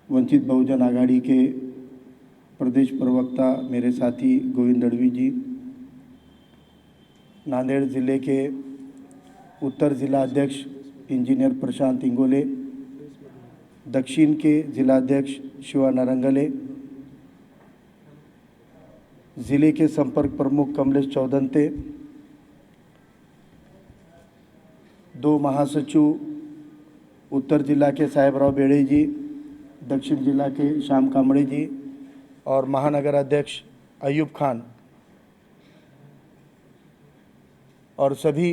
वंचित बहुजन आघाड़ी के प्रदेश प्रवक्ता मेरे साथी गोविंद दड़वी जी, नांदेड़ ज़िले के उत्तर ज़िला अध्यक्ष इंजीनियर प्रशांत इंगोले, दक्षिण के ज़िला अध्यक्ष शिवा नारंगले, ज़िले के संपर्क प्रमुख कमलेश चौदंते, दो महासचिव उत्तर जिला के साहेबराव बेड़े जी, दक्षिण जिला के श्याम कामड़े जी और महानगर अध्यक्ष अयूब खान और सभी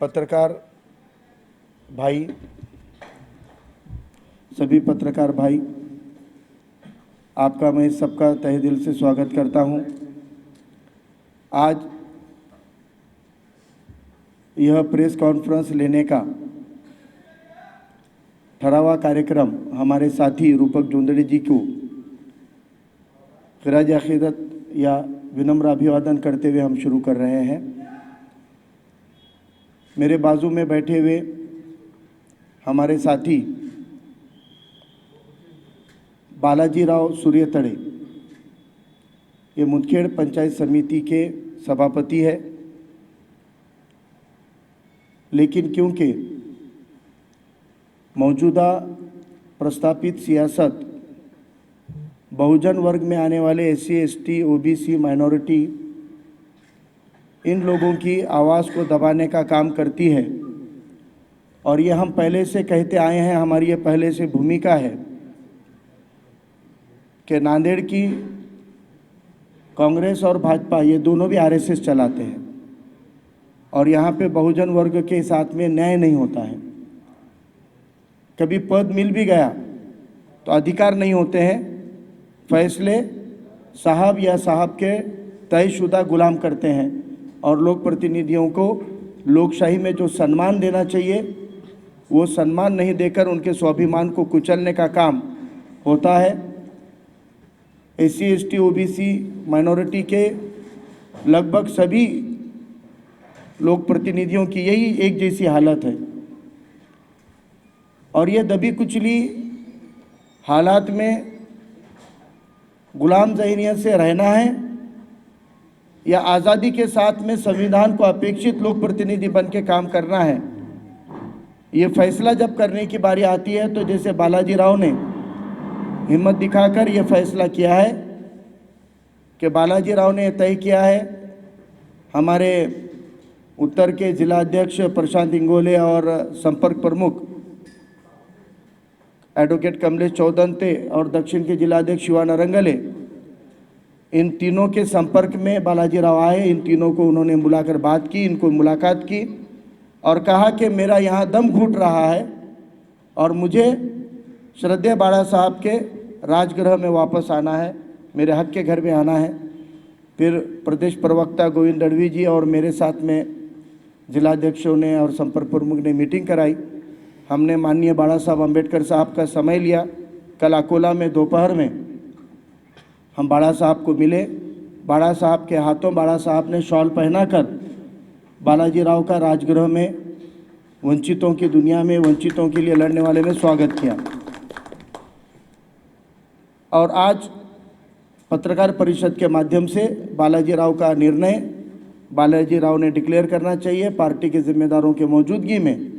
पत्रकार भाई, आपका मैं सबका तहे दिल से स्वागत करता हूं। आज यह प्रेस कॉन्फ्रेंस लेने का ठहरावा कार्यक्रम हमारे साथी रूपक जोंदड़ी जी को खिराज अकीदत या विनम्र अभिवादन करते हुए हम शुरू कर रहे हैं। मेरे बाजू में बैठे हुए हमारे साथी बालाजी राव सूर्यतड़े, ये मुदखेड़ पंचायत समिति के सभापति है, लेकिन क्योंकि मौजूदा प्रस्तापित सियासत बहुजन वर्ग में आने वाले SC, ST, OBC, minority, in लोगों की आवाज़ को दबाने का काम करती है और ये हम पहले से कहते आए हैं, हमारी ये पहले से भूमिका है कि नांदेड़ की कांग्रेस और भाजपा ये दोनों भी RSS चलाते हैं और यहाँ पे बहुजन वर्ग के साथ में न्याय नहीं होता है। कभी पद मिल भी गया तो अधिकार नहीं होते हैं, फैसले साहब या साहब के तयशुदा गुलाम करते हैं और लोक प्रतिनिधियों को लोकशाही में जो सम्मान देना चाहिए वो सम्मान नहीं देकर उनके स्वाभिमान को कुचलने का काम होता है। SC, ST, OBC, माइनॉरिटी के लगभग सभी लोक प्रतिनिधियों की यही एक जैसी हालत है और ये दबी कुचली हालात में गुलाम ज़हनियत से रहना है या आज़ादी के साथ में संविधान को अपेक्षित लोक प्रतिनिधि बन के काम करना है। ये फैसला जब करने की बारी आती है तो जैसे बालाजी राव ने हिम्मत दिखाकर ये फैसला किया है कि बालाजी राव ने तय किया है, हमारे उत्तर के जिला अध्यक्ष प्रशांत इंगोले और संपर्क प्रमुख एडवोकेट कमलेश चौदंते और दक्षिण के जिला अध्यक्ष शिवा नारंगले, इन तीनों के संपर्क में बालाजी राव आए। इन तीनों को उन्होंने बुलाकर बात की, इनको मुलाकात की और कहा कि मेरा यहाँ दम घुट रहा है और मुझे श्रद्धेय बाड़ा साहब के राजगृह में वापस आना है, मेरे हक के घर में आना है। फिर प्रदेश प्रवक्ता गोविंद दड़वी जी और मेरे साथ में जिलाध्यक्षों ने और संपर्क प्रमुख ने मीटिंग कराई। हमने माननीय बाड़ा साहब अम्बेडकर साहब का समय लिया। कल अकोला में दोपहर में हम बाड़ा साहब को मिले। बाड़ा साहब के हाथों बाड़ा साहब ने शॉल पहनाकर बालाजी राव का राजगृह में वंचितों की दुनिया में वंचितों के लिए लड़ने वाले में स्वागत किया और आज पत्रकार परिषद के माध्यम से बालाजी राव का निर्णय बालाजी राव ने डिक्लेयर करना चाहिए। पार्टी के जिम्मेदारों के मौजूदगी में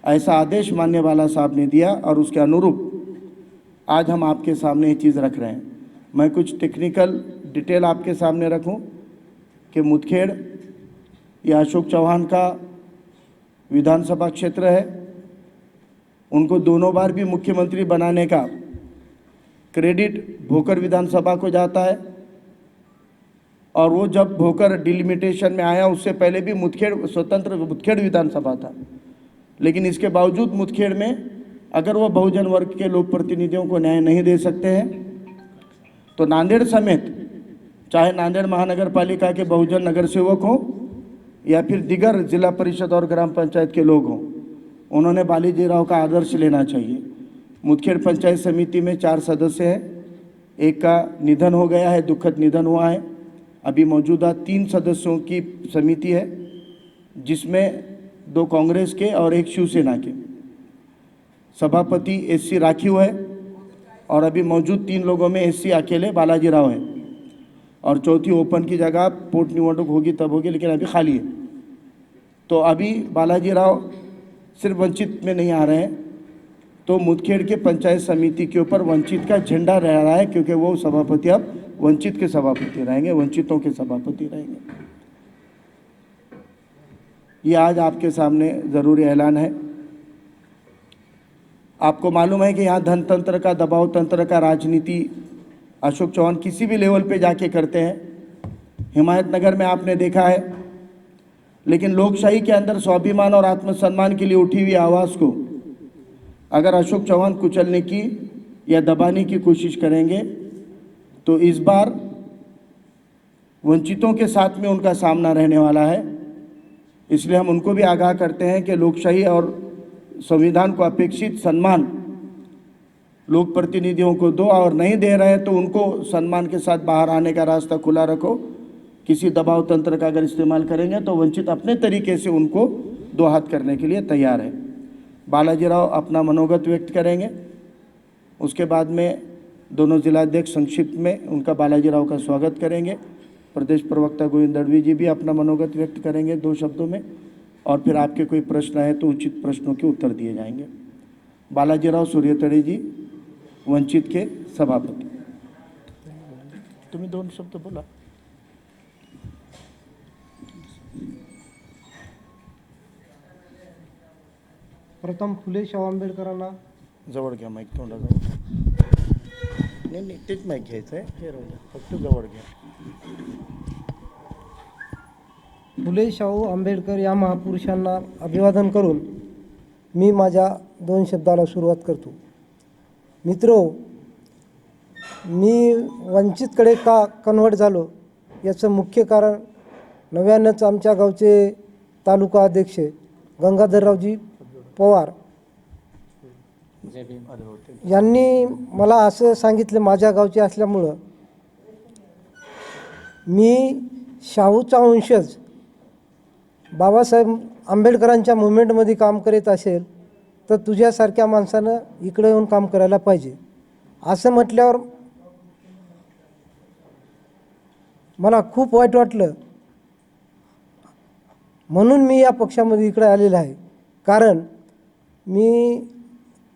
ऐसा आदेश माननीय बाला साहब ने दिया और उसके अनुरूप आज हम आपके सामने ये चीज़ रख रहे हैं। मैं कुछ टेक्निकल डिटेल आपके सामने रखूं कि मुदखेड़ ये अशोक चौहान का विधानसभा क्षेत्र है। उनको दोनों बार भी मुख्यमंत्री बनाने का क्रेडिट भोकर विधानसभा को जाता है और वो जब भोकर डिलिमिटेशन में आया उससे पहले भी मुदखेड़ स्वतंत्र मुदखेड़ विधानसभा था, लेकिन इसके बावजूद मुदखेड़ में अगर वो बहुजन वर्ग के लोक प्रतिनिधियों को न्याय नहीं दे सकते हैं तो नांदेड़ समेत चाहे नांदेड़ महानगर पालिका के बहुजन नगर सेवक हों या फिर दिगर जिला परिषद और ग्राम पंचायत के लोग हों, उन्होंने बालाजी राव का आदर्श लेना चाहिए। मुदखेड़ पंचायत समिति में 4 सदस्य हैं, एक का निधन हो गया है, दुखद निधन हुआ है। अभी मौजूदा 3 सदस्यों की समिति है जिसमें 2 कांग्रेस के और 1 शिवसेना के। सभापति एससी राखीव है और अभी मौजूद 3 लोगों में एससी अकेले बालाजी राव है और चौथी ओपन की जगह पोटनिवडणूक होगी तब होगी, लेकिन अभी खाली है। तो अभी बालाजी राव सिर्फ वंचित में नहीं आ रहे हैं, तो मुदखेड़ के पंचायत समिति के ऊपर वंचित का झंडा रह रहा है, क्योंकि वो सभापति अब वंचित के सभापति रहेंगे, वंचितों के सभापति रहेंगे। ये आज आपके सामने ज़रूरी ऐलान है। आपको मालूम है कि यहाँ धन तंत्र का, दबाव तंत्र का राजनीति अशोक चौहान किसी भी लेवल पे जाके करते हैं। हिमायतनगर में आपने देखा है, लेकिन लोकशाही के अंदर स्वाभिमान और आत्मसम्मान के लिए उठी हुई आवाज़ को अगर अशोक चौहान कुचलने की या दबाने की कोशिश करेंगे तो इस बार वंचितों के साथ में उनका सामना रहने वाला है। इसलिए हम उनको भी आगाह करते हैं कि लोकशाही और संविधान को अपेक्षित सम्मान लोक प्रतिनिधियों को दो, और नहीं दे रहे तो उनको सम्मान के साथ बाहर आने का रास्ता खुला रखो। किसी दबाव तंत्र का अगर इस्तेमाल करेंगे तो वंचित अपने तरीके से उनको दो हाथ करने के लिए तैयार है। बालाजी राव अपना मनोगत व्यक्त करेंगे, उसके बाद में दोनों जिलाध्यक्ष संक्षिप्त में उनका बालाजी राव का स्वागत करेंगे। प्रदेश प्रवक्ता गोविंद दड़वी जी भी अपना मनोगत व्यक्त करेंगे 2 शब्दों में, और फिर आपके कोई प्रश्न है तो उचित प्रश्नों के उत्तर दिए जाएंगे। बालाजी राव सूर्यतड़े जी वंचित के सभापति। तुम्हें 2 शब्द बोला। प्रथम फुले शाहू आंबेडकरांना जवळ घ्या माईक, तोंडाजवळ. नाही तेच माईक घ्यायचं आहे, हे राहू द्या, फक्त जवळ घ्या. फुले शाहू आंबेडकर या महापुरुषांना अभिवादन करून मी माझ्या 2 शब्दाला सुरुवात करतो. मित्रो, मी वंचितकडे का कन्व्हर्ट झालो याचं मुख्य कारण नव्यानंच आमच्या गावचे तालुका अध्यक्ष गंगाधररावजी पवार यांनी मला असं सांगितलं, माझ्या गावचे असल्यामुळं मी शाहूचा वंशज बाबासाहेब आंबेडकरांच्या मुवमेंटमध्ये काम करीत असेल तर तुझ्यासारख्या माणसानं इकडे येऊन काम करायला पाहिजे असं म्हटल्यावर मला खूप वाईट वाटलं. म्हणून मी या पक्षामध्ये इकडे आलेलो आहे. कारण मी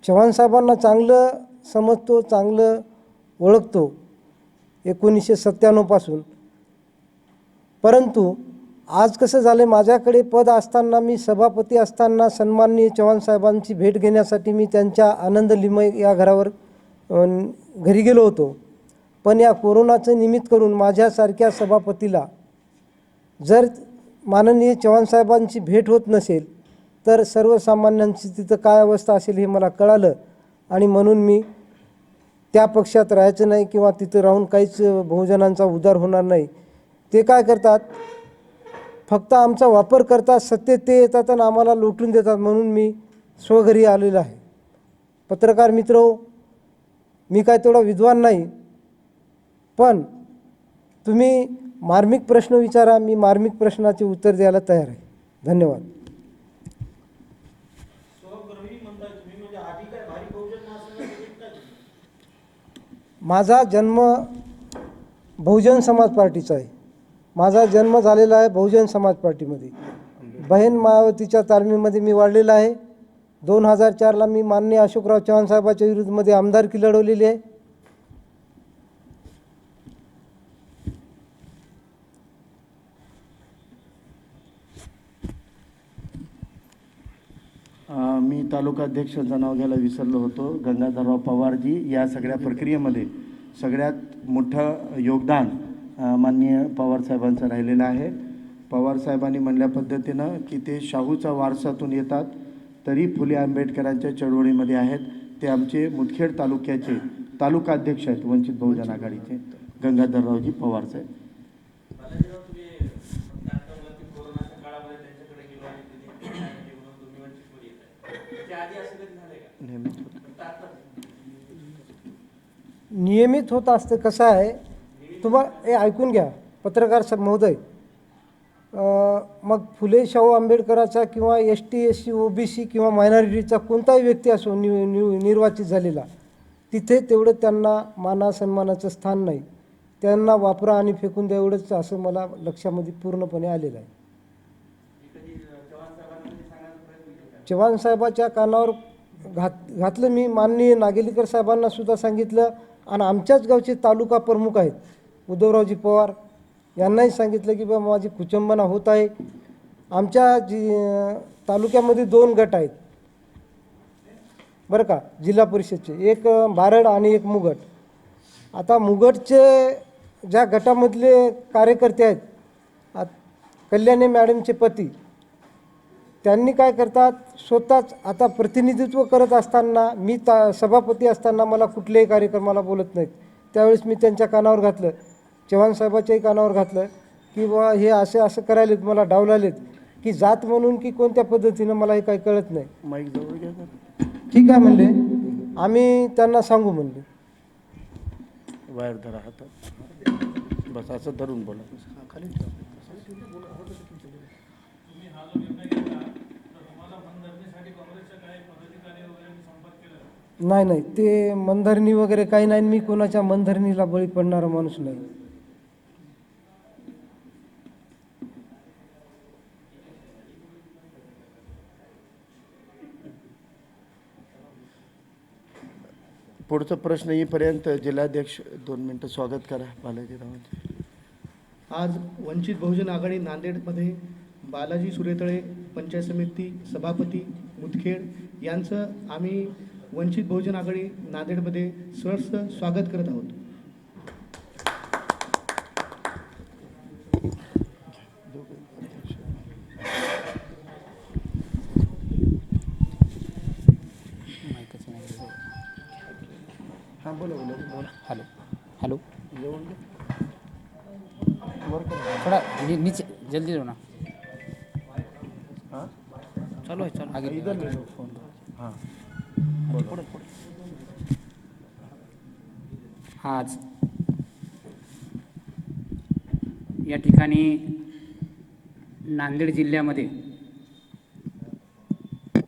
चव्हाण साहेबांना चांगलं समजतो, चांगलं ओळखतो 1997 पासून. परंतु आज कसं झालं, माझ्याकडे पद असताना, मी सभापती असताना सन्माननीय चव्हाण साहेबांची भेट घेण्यासाठी मी त्यांच्या आनंद लिमय या घरावर घरी गेलो होतो. पण या कोरोनाचं निमित्त करून माझ्यासारख्या सभापतीला जर माननीय चव्हाण साहेबांची भेट होत नसेल तर सर्वसामान्यांची तिथं काय अवस्था असेल हे मला कळालं. आणि म्हणून मी त्या पक्षात राहायचं नाही किंवा तिथं राहून काहीच बहुजनांचा उद्धार होणार नाही. ते काय करतात, फक्त आमचा वापर करतात, सत्तेत ते येतात आणि आम्हाला लुटून देतात. म्हणून मी स्वघरी आलेलो आहे. पत्रकार मित्र, मी काय तेवढा विद्वान नाही, पण तुम्ही मार्मिक प्रश्न विचारा, मी मार्मिक प्रश्नाचे उत्तर द्यायला तयार आहे. धन्यवाद. माझा जन्म बहुजन समाज पार्टीचा आहे. माझा जन्म झालेला आहे बहुजन समाज पार्टीमध्ये. बहीण मायावतीच्या तालमीमध्ये मी वाढलेला आहे. 2004ला मी माननीय अशोकराव चव्हाण साहेबांच्या विरुद्धमध्ये आमदारकी लढवलेली आहे. मी तालुका अध्यक्षाचं नाव घ्यायला विसरलो होतो. गंगाधरराव पवारजी या सगळ्या प्रक्रियेमध्ये सगळ्यात मोठं योगदान माननीय पवारसाहेबांचं राहिलेलं आहे. पवारसाहेबांनी म्हणल्या पद्धतीनं की ते शाहूचा वारसातून येतात तरी फुले आंबेडकरांच्या चळवळीमध्ये आहेत. ते आमचे मुदखेड तालुक्याचे तालुका अध्यक्ष आहेत वंचित बहुजन आघाडीचे गंगाधररावजी पवारसाहेब. नियमित होत असते. कसं आहे, तुम्हाला हे ऐकून घ्या पत्रकार महोदय, मग फुले शाहू आंबेडकराचा किंवा ST SC OBC किंवा मायनॉरिटीचा कोणताही व्यक्ती असो निर्वाचित झालेला, तिथे तेवढं त्यांना मानासन्मानाचं स्थान नाही. त्यांना वापरा आणि फेकून द्या एवढंच असं मला लक्षामध्ये पूर्णपणे आलेलं आहे. चव्हाण साहेबाच्या कानावर घातलं मी. माननीय नागेलीकर साहेबांना सुद्धा सांगितलं आणि आमच्याच गावचे तालुका प्रमुख आहेत उद्धवरावजी पवार यांनाही सांगितलं की बा माझी कुचंबना होत आहे. आमच्या तालुक्यामध्ये 2 गट आहेत बरं का जिल्हा परिषदचे, एक बारड आणि एक मुगट. आता मुगटचे ज्या गटामधले कार्यकर्ते आहेत कल्याणी मॅडमचे पती, त्यांनी काय करतात स्वतःच आता प्रतिनिधित्व करत असताना मी सभापती असताना मला कुठल्याही कार्यक्रमाला बोलत नाहीत. त्यावेळेस मी त्यांच्या कानावर घातलं, चव्हाण साहेबाच्याही कानावर घातलं की बा हे असं करायलेत, मला डावलालेत की जात म्हणून की कोणत्या पद्धतीनं मला हे काही कळत नाही. माईक जवळ घ्या जरा. ठीक आहे म्हणले, आम्ही त्यांना सांगू म्हणले. वायर धरा हातात, बस असं धरून बोला. खाली ठेवा. नाही ते मनधरणी वगैरे काही नाही. मी कोणाच्या मनधरणीला बळी पडणारा माणूस नाही. पुढचा प्रश्न येईपर्यंत जिल्हाध्यक्ष 2 मिनिटं स्वागत करा बालाजी रावांचे. आज वंचित बहुजन आघाडी नांदेडमध्ये बालाजी सुरेतळे पंचायत समिती सभापती मुदखेड यांचं आम्ही वंचित बहुजन आघाडी नांदेडमध्ये सहर्ष स्वागत करत आहोत. हां बोला बोला बोला. हेलो हेलो जवळ घ्या. थोड़ा नीचे जल्दी दो ना. हां चलो है चलो आगे. इधर ले लो फोन. हां पुढे पुढे. आज या ठिकाणी नांदेड जिल्ह्यामध्ये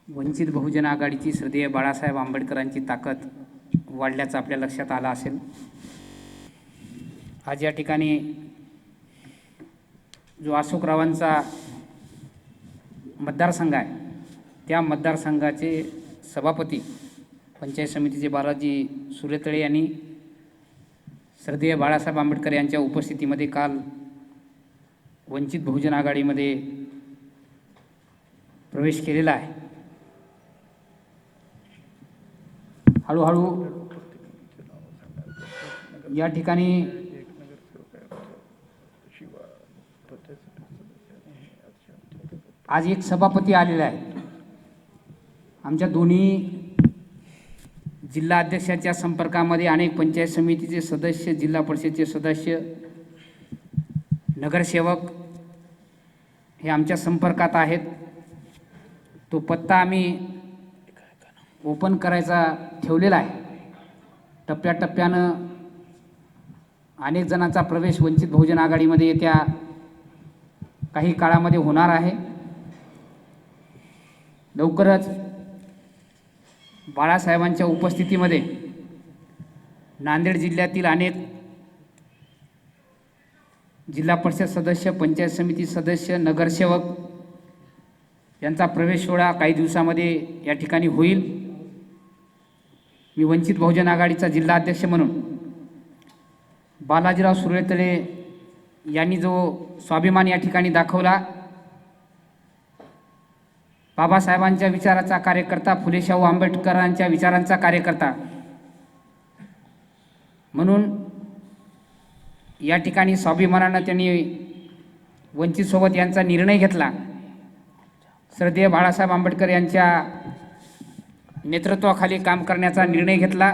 वंचित बहुजन आघाडीची श्रद्धेय बाळासाहेब आंबेडकरांची ताकद वाढल्याचं आपल्या लक्षात आलं असेल. आज या ठिकाणी जो अशोकरावांचा मतदारसंघ आहे त्या मतदारसंघाचे सभापती पंचायत समितीचे बालाजी सुरेतळे यांनी श्रद्धेय बाळासाहेब आंबेडकर यांच्या उपस्थितीमध्ये काल वंचित बहुजन आघाडीमध्ये प्रवेश केलेला आहे. हळूहळू या ठिकाणी आज एक सभापती आलेला आहे. आमच्या दोन्ही जिल्हा अध्यक्षाच्या संपर्कामध्ये अनेक पंचायत समितीचे सदस्य, जिल्हा परिषदेचे सदस्य, नगरसेवक हे आमच्या संपर्कात आहेत. तो पत्ता आम्ही ओपन करायचा ठेवलेला आहे. टप्प्याटप्प्यानं अनेक जणांचा प्रवेश वंचित बहुजन आघाडीमध्ये येत्या काही काळामध्ये होणार आहे. लवकरच बाळासाहेबांच्या उपस्थितीमध्ये नांदेड जिल्ह्यातील अनेक जिल्हा परिषद सदस्य, पंचायत समिती सदस्य, नगरसेवक यांचा प्रवेश सोहळा काही दिवसामध्ये या ठिकाणी होईल. मी वंचित बहुजन आघाडीचा जिल्हा अध्यक्ष म्हणून बालाजीराव सुरेतळे यांनी जो स्वाभिमान या ठिकाणी दाखवला, बाबासाहेबांच्या विचाराचा कार्यकर्ता, फुले शाहू आंबेडकरांच्या विचारांचा कार्यकर्ता म्हणून या ठिकाणी स्वाभिमानानं त्यांनी वंचितसोबत यांचा निर्णय घेतला. श्रद्धेय बाळासाहेब आंबेडकर यांच्या नेतृत्वाखाली काम करण्याचा निर्णय घेतला.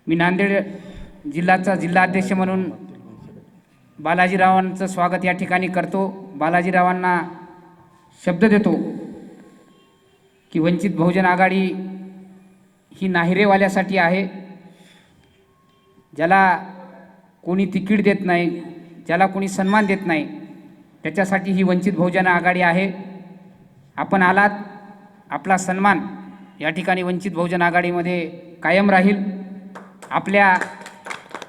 मी नांदेड जिल्ह्याचा जिल्हा अध्यक्ष म्हणून बालाजीरावांचं स्वागत या ठिकाणी करतो. बालाजीरावांना शब्द देतो की वंचित बहुजन आघाडी ही नाहिरेवाल्यासाठी आहे. ज्याला कोणी तिकीट देत नाही, ज्याला कोणी सन्मान देत नाही, त्याच्यासाठी ही वंचित बहुजन आघाडी आहे. आपण आलात, आपला सन्मान या ठिकाणी वंचित बहुजन आघाडीमध्ये कायम राहील. आपल्या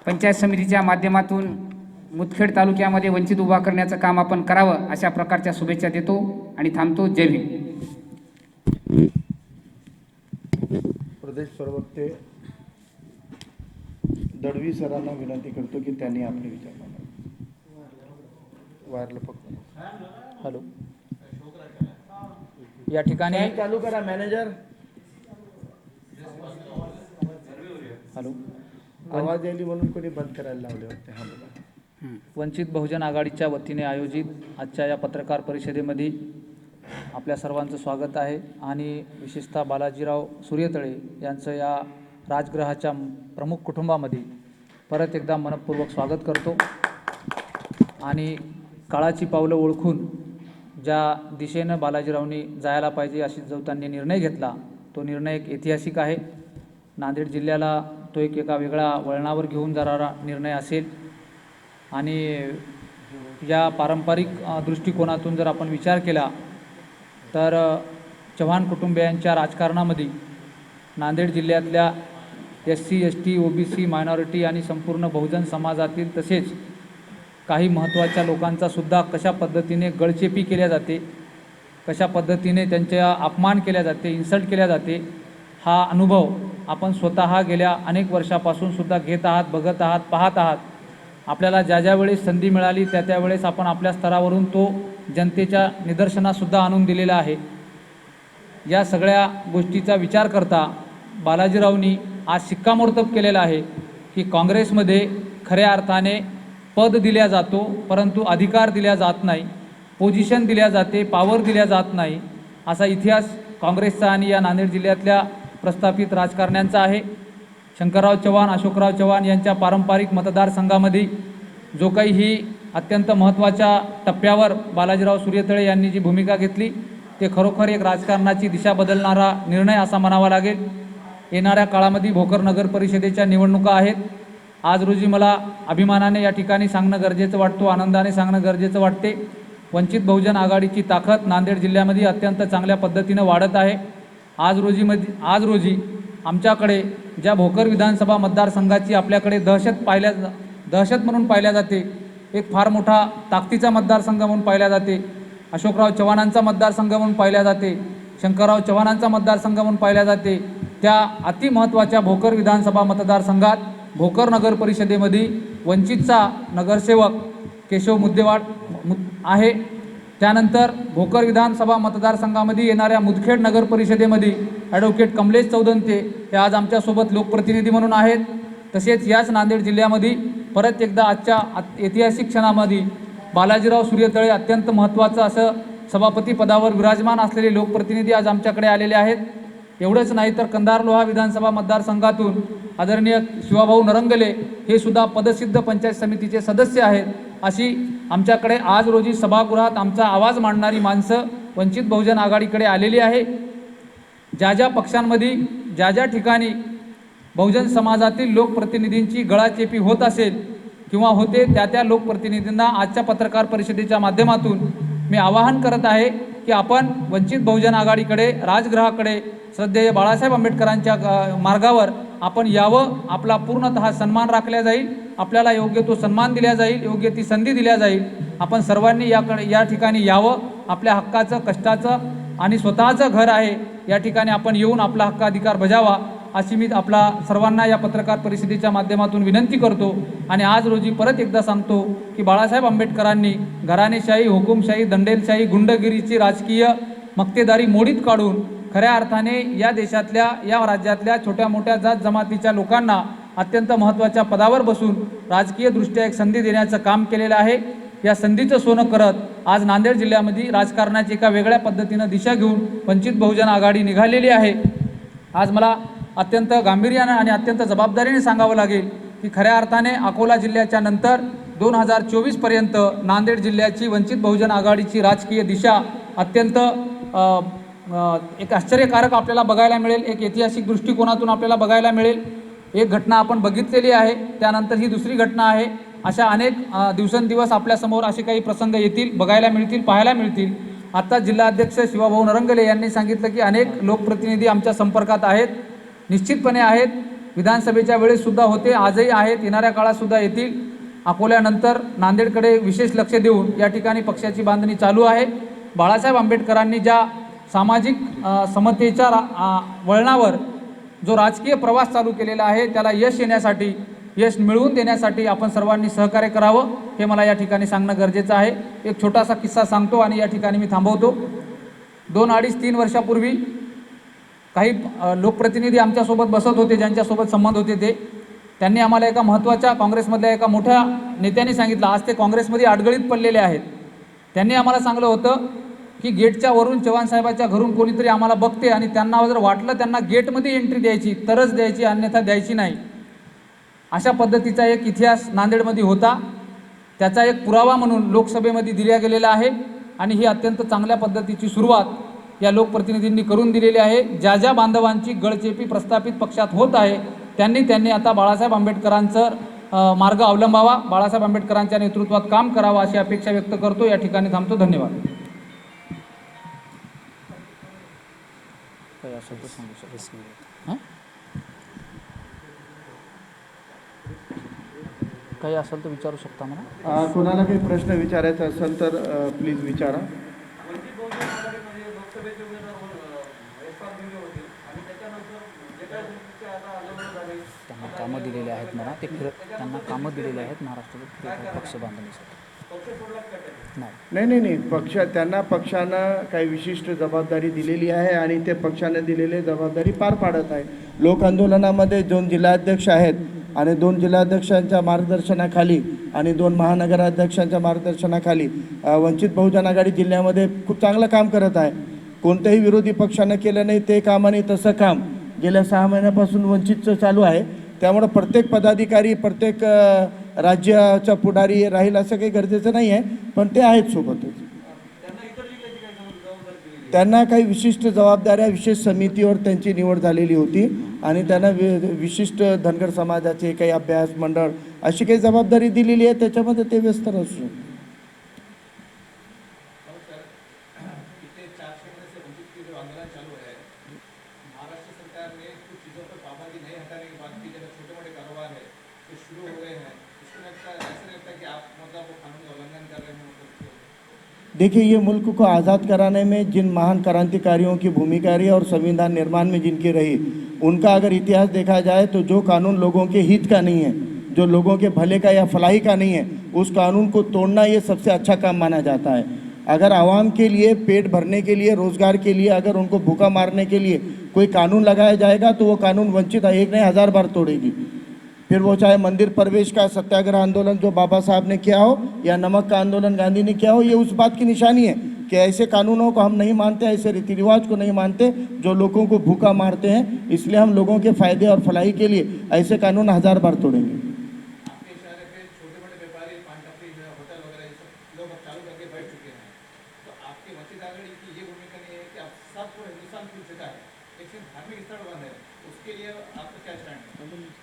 पंचायत समितीच्या माध्यमातून मुदखेड तालुक्यामध्ये वंचित उभा करण्याचं काम आपण करावं, अशा प्रकारच्या शुभेच्छा देतो आणि थांबतो. जय भीम. प्रदेश प्रवक्ते दळवी सरांना विनंती करतो की त्यांनी आपले विचार मांडावे. वायरला पकडून. हॅलो, या ठिकाणी काय चालू करा मॅनेजर. हॅलो, आवाज यायली म्हणून कोणी बंद करायला लावले होते. हा बोला. वंचित बहुजन आघाडीच्या वतीने आयोजित आजच्या या पत्रकार परिषदेमध्ये आपल्या सर्वांचं स्वागत आहे आणि विशेषतः बालाजीराव सूर्यतळे यांचं या राजगृहाच्या प्रमुख कुटुंबामध्ये परत एकदा मनपूर्वक स्वागत करतो. आणि काळाची पावलं ओळखून ज्या दिशेनं बालाजीरावनी जायला पाहिजे अशी जो त्यांनी निर्णय घेतला, तो निर्णय एक ऐतिहासिक आहे. नांदेड जिल्ह्याला तो एका वेगळ्या वळणावर घेऊन जाणारा निर्णय असेल. आणि या पारंपरिक दृष्टिकोनातून जर आपण विचार केला तर चव्हाण कुटुंबियांच्या राजकारणामध्ये नांदेड जिल्ह्यातल्या SC, ST, OBC, मायनॉरिटी आणि संपूर्ण बहुजन समाजातील तसेच काही महत्त्वाच्या लोकांचासुद्धा कशा पद्धतीने गळचेपी केल्या जाते, कशा पद्धतीने त्यांच्या अपमान केल्या जाते, इन्सल्ट केल्या जाते, हा अनुभव आपण स्वतः गेल्या अनेक वर्षापासूनसुद्धा घेत आहात, बघत आहात, पाहत आहात. आपल्याला ज्या ज्या वेळेस संधी मिळाली त्या त्यावेळेस आपण आपल्या स्तरावरून तो जनतेच्या निदर्शनासुद्धा आणून दिलेला आहे. या सगळ्या गोष्टीचा विचार करता बालाजीरावनी आज शिक्कामोर्तब केलेला आहे की काँग्रेसमध्ये खऱ्या अर्थाने पद दिल्या जातो, परंतु अधिकार दिल्या जात नाही, पोझिशन दिल्या जाते, पावर दिल्या जात नाही, असा इतिहास काँग्रेसचा आणि या नांदेड जिल्ह्यातल्या प्रस्थापित राजकारण्यांचा आहे. शंकरराव चव्हाण, अशोकराव चव्हाण यांच्या पारंपरिक मतदारसंघामध्ये जो काही ही अत्यंत महत्त्वाच्या टप्प्यावर बालाजीराव सूर्यतळे यांनी जी भूमिका घेतली, ते खरोखर एक राजकारणाची दिशा बदलणारा निर्णय असा म्हणावा लागेल. येणाऱ्या काळामध्ये भोकर नगर परिषदेच्या निवडणुका आहेत. आज रोजी मला अभिमानाने या ठिकाणी सांगणं गरजेचं वाटतो, आनंदाने सांगणं गरजेचं वाटते, वंचित बहुजन आघाडीची ताकद नांदेड जिल्ह्यामध्ये अत्यंत चांगल्या पद्धतीनं वाढत आहे. आज रोजी आमच्याकडे ज्या भोकर विधानसभा मतदारसंघाची आपल्याकडे दहशत म्हणून पाहिल्या जाते, एक फार मोठा ताकदीचा मतदारसंघ म्हणून पाहिल्या जाते, अशोकराव चव्हाणांचा मतदारसंघ म्हणून पाहिल्या जाते, शंकरराव चव्हाणांचा मतदारसंघ म्हणून पाहिल्या जाते, त्या अतिमहत्त्वाच्या भोकर विधानसभा मतदारसंघात भोकर नगर परिषदेमध्ये वंचितचा नगरसेवक केशव मुद्देवाड आहे. त्यानंतर भोकर विधानसभा मतदारसंघामध्ये येणाऱ्या मुदखेड नगर परिषदेमध्ये ॲडव्होकेट कमलेश चौदंते हे आज आमच्यासोबत लोकप्रतिनिधी म्हणून आहेत. तसेच याच नांदेड जिल्ह्यामध्ये परत एकदा आजच्या ऐतिहासिक क्षणामध्ये बालाजीराव सूर्यतळे अत्यंत महत्त्वाचं असं सभापती पदावर विराजमान असलेले लोकप्रतिनिधी आज आमच्याकडे आलेले आहेत. एवढंच नाही तर कंधार लोहा विधानसभा मतदारसंघातून आदरणीय शिवाभाऊ नरंगले हे सुद्धा पदसिद्ध पंचायत समितीचे सदस्य आहेत. अशी आमच्याकडे आज रोजी सभागृहात आमचा आवाज मांडणारी माणसं वंचित बहुजन आघाडीकडे आलेली आहे. ज्या ज्या पक्षांमध्ये ज्या ज्या ठिकाणी बहुजन समाजातील लोकप्रतिनिधींची गळाचेपी होत असेल किंवा होते, त्या त्या लोकप्रतिनिधींना आजच्या पत्रकार परिषदेच्या माध्यमातून मी आवाहन करत आहे की आपण वंचित बहुजन आघाडीकडे, राजगृहाकडे, श्रद्धेय बाळासाहेब आंबेडकरांच्या मार्गावर आपण यावं. आपला पूर्णतः सन्मान राखला जाईल, आपल्याला योग्य तो सन्मान दिला जाईल, योग्य ती संधी दिल्या जाईल. आपण सर्वांनी या ठिकाणी यावं. आपल्या हक्काचं, कष्टाचं आणि स्वतःचं घर आहे, या ठिकाणी आपण येऊन आपला हक्क अधिकार बजावा अशी मी आपला सर्वांना या पत्रकार परिषदेच्या माध्यमातून विनंती करतो. आणि आज रोजी परत एकदा सांगतो की बाळासाहेब आंबेडकरांनी घराणेशाही, हुकुमशाही, दंडेलशाही, गुंडगिरीची राजकीय मक्तेदारी मोडीत काढून खऱ्या अर्थाने या देशातल्या, या राज्यातल्या छोट्या मोठ्या जात जमातीच्या लोकांना अत्यंत महत्त्वाच्या पदावर बसून राजकीयदृष्ट्या एक संधी देण्याचं काम केलेलं आहे. या संधीचं सोनं करत आज नांदेड जिल्ह्यामध्ये राजकारणाची एका वेगळ्या पद्धतीनं दिशा घेऊन वंचित बहुजन आघाडी निघालेली आहे. आज मला अत्यंत गांभीर्यानं आणि अत्यंत जबाबदारीने सांगावं लागेल की खऱ्या अर्थाने अकोला जिल्ह्याच्या नंतर 2024पर्यंत नांदेड जिल्ह्याची वंचित बहुजन आघाडीची राजकीय दिशा अत्यंत एक आश्चर्यकारक आपल्याला बघायला मिळेल, एक ऐतिहासिक दृष्टिकोनातून आपल्याला बघायला मिळेल. एक घटना आपण बघितलेली आहे, त्यानंतर ही दुसरी घटना आहे अशा अनेक दिवसेंदिवस आपल्यासमोर असे काही प्रसंग येतील, बघायला मिळतील, पाहायला मिळतील. आता जिल्हाध्यक्ष शिवाभाऊ नरंगले यांनी सांगितलं की अनेक लोकप्रतिनिधी आमच्या संपर्कात आहेत, निश्चितपणे आहेत. विधानसभेच्या वेळेससुद्धा होते, आजही आहेत, येणाऱ्या काळातसुद्धा येतील. अकोल्यानंतर नांदेडकडे विशेष लक्ष देऊन या ठिकाणी पक्षाची बांधणी चालू आहे. बाळासाहेब आंबेडकरांनी ज्या सामाजिक समतेच्या वळणावर जो राजकीय प्रवास चालू केलेला आहे त्याला यश येण्यासाठी, यश मिळवून देण्यासाठी आपण सर्वांनी सहकार्य करावं, हे मला या ठिकाणी सांगणं गरजेचं आहे. एक छोटासा किस्सा सांगतो आणि या ठिकाणी मी थांबवतो. 2-2.5-3 वर्षापूर्वी काही लोकप्रतिनिधी आमच्यासोबत बसत होते, ज्यांच्यासोबत संबंध होते त्यांनी आम्हाला एका महत्त्वाच्या काँग्रेसमधल्या एका मोठ्या नेत्यांनी सांगितलं, आज ते काँग्रेसमध्ये अडगळीत पडलेले आहेत. त्यांनी आम्हाला सांगलं होतं की गेटच्या वरून चव्हाणसाहेबाच्या घरून कोणीतरी आम्हाला बघते आणि त्यांना जर वाटलं त्यांना गेटमध्ये एंट्री द्यायची तरच द्यायची, अन्यथा द्यायची नाही. अशा पद्धतीचा एक इतिहास नांदेडमध्ये होता. त्याचा एक पुरावा म्हणून लोकसभेमध्ये दिला गेलेला आहे आणि ही अत्यंत चांगल्या पद्धतीची सुरुवात या लोकप्रतिनिधींनी करून दिलेली आहे. ज्या ज्या बांधवांची गळचेपी प्रस्थापित पक्षात होत आहे त्यांनी आता बाळासाहेब आंबेडकरांचं मार्ग अवलंबावा, बाळासाहेब आंबेडकरांच्या नेतृत्वात काम करावं अशी अपेक्षा व्यक्त करतो. या ठिकाणी थांबतो. धन्यवाद. काही असेल तर विचारू शकता मला. कोणाला काही प्रश्न विचारायचा असेल तर प्लीज विचारा. त्यांना कामं दिलेली आहेत मला, त्यांना कामं दिलेली आहेत महाराष्ट्रात पक्ष बांधण्यासाठी. नाही, त्यांना पक्षानं काही विशिष्ट जबाबदारी दिलेली आहे आणि ते पक्षाने दिलेली जबाबदारी पार पाडत आहे. लोक आंदोलनामध्ये 2 जिल्हाध्यक्ष आहेत आणि 2 जिल्हाध्यक्षांच्या मार्गदर्शनाखाली आणि 2 महानगराध्यक्षांच्या मार्गदर्शनाखाली वंचित बहुजन आघाडी जिल्ह्यामध्ये खूप चांगलं काम करत आहे. कोणत्याही विरोधी पक्षानं केलं नाही ते काम आणि तसं काम गेल्या 6 महिन्यापासून वंचितचं चालू आहे. त्यामुळं प्रत्येक पदाधिकारी, प्रत्येक राज्याचा पुढारी राहील असं काही गरजेचं नाही आहे, पण ते आहेत सोबतच. त्यांना काही विशिष्ट जबाबदाऱ्या, विशेष समितीवर त्यांची निवड झालेली होती आणि त्यांना विशिष्ट धनगर समाजाचे काही अभ्यास मंडळ अशी काही जबाबदारी दिलेली आहे, त्याच्यामध्ये ते व्यस्त असू. देखिए, ये मुल्क को आज़ाद कराने में जिन महान क्रांतिकारियों की भूमिका रही और संविधान निर्माण में जिनकी रही, उनका अगर इतिहास देखा जाए तो जो कानून लोगों के हित का नहीं है, जो लोगों के भले का या फलाही का नहीं है, उस कानून को तोड़ना ये सबसे अच्छा काम माना जाता है. अगर आवाम के लिए, पेट भरने के लिए, रोज़गार के लिए, अगर उनको भूखा मारने के लिए कोई कानून लगाया जाएगा तो वो कानून वंचित 1 नहीं 1000 बार तोड़ेगी. फिर वो चाहे मंदिर प्रवेश का सत्याग्रह आंदोलन जो बाबा साहब ने किया हो या नमक का आंदोलन गांधी ने किया हो, ये उस बात की निशानी है कि ऐसे कानूनों को हम नहीं मानते, ऐसे रीति रिवाज को नहीं मानते जो लोगों को भूखा मारते हैं. इसलिए हम लोगों के फायदे और फलाही के लिए ऐसे कानून 1000 बार तोड़ेंगे.